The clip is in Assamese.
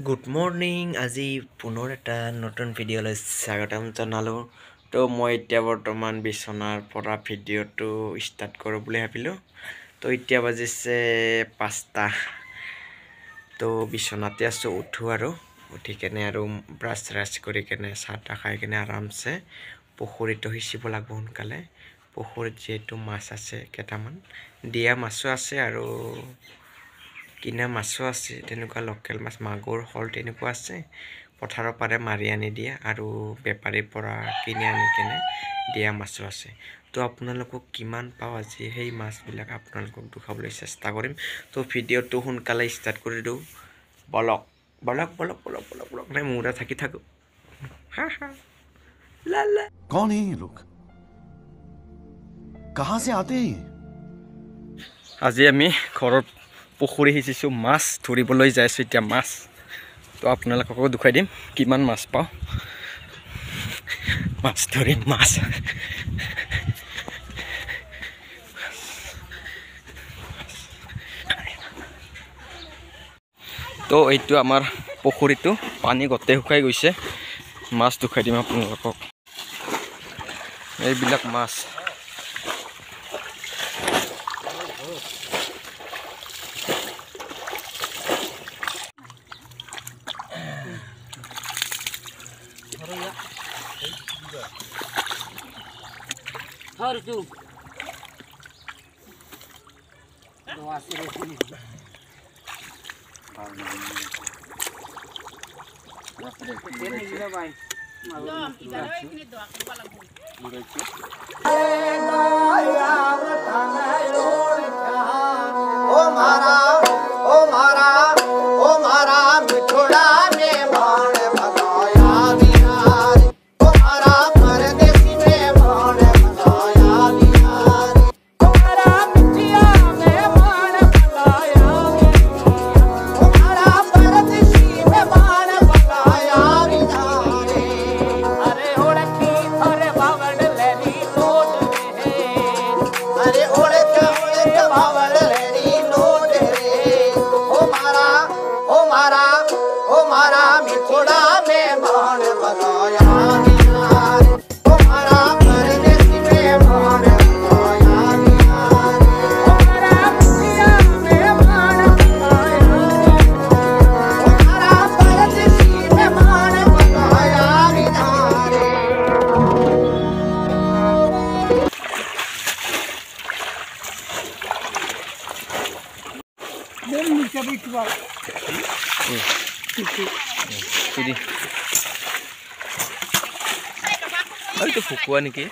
Good morning. আজি পুনৰ এটা নতুন ভিডিঅ'লৈ স্বাগতম জনালোঁ। তো মই এতিয়া বৰ্তমান বিচনাৰ পৰা ভিডিঅ'টো ষ্টাৰ্ট কৰোঁ বুলি ভাবিলোঁ। তো এতিয়া বাজিছে 5টা। তো বিচনাতে আছোঁ, উঠোঁ আৰু উঠি কেনে আৰু ব্ৰাছ চ্ৰাছ কৰি কেনে চাহ তাহ খাই কেনে আৰামছে পুখুৰীটো সিঁচিব লাগিব সোনকালে। পুখুৰীত যিহেতু মাছ আছে কেইটামান, দিয়া মাছো আছে আৰু কিনা মাছো আছে, তেনেকুৱা লোকেল মাছ মাগুৰ শল তেনেকুৱা আছে। পথাৰৰ পাৰে মাৰি আনি দিয়া আৰু বেপাৰীৰ পৰা কিনি আনি কেনে দিয়া মাছো আছে। তো আপোনালোকক কিমান পাওঁ আজি সেই মাছবিলাক আপোনালোকক দেখাবলৈ চেষ্টা কৰিম। তো ভিডিঅ'টো সোনকালে ষ্টাৰ্ট কৰি দিওঁ। বলক বলক বলক বলক বলক বলক নাই মূৰা থাকি থাকোঁ। হা হা লা লা। कौन है ये लोग? कहाँ से आते हैं? আজি আমি ঘৰত পুখুৰী সিঁচিছোঁ, মাছ ধৰিবলৈ যাইছোঁ এতিয়া মাছ। তো আপোনালোককো দেখুৱাই দিম কিমান মাছ পাওঁ। মাছ ধৰিম মাছ। তো এইটো আমাৰ পুখুৰীটো পানী গোটেই শুকাই গৈছে। মাছ দেখুৱাই দিম আপোনালোকক। এইবিলাক মাছ এইটো শুকোৱা নেকি?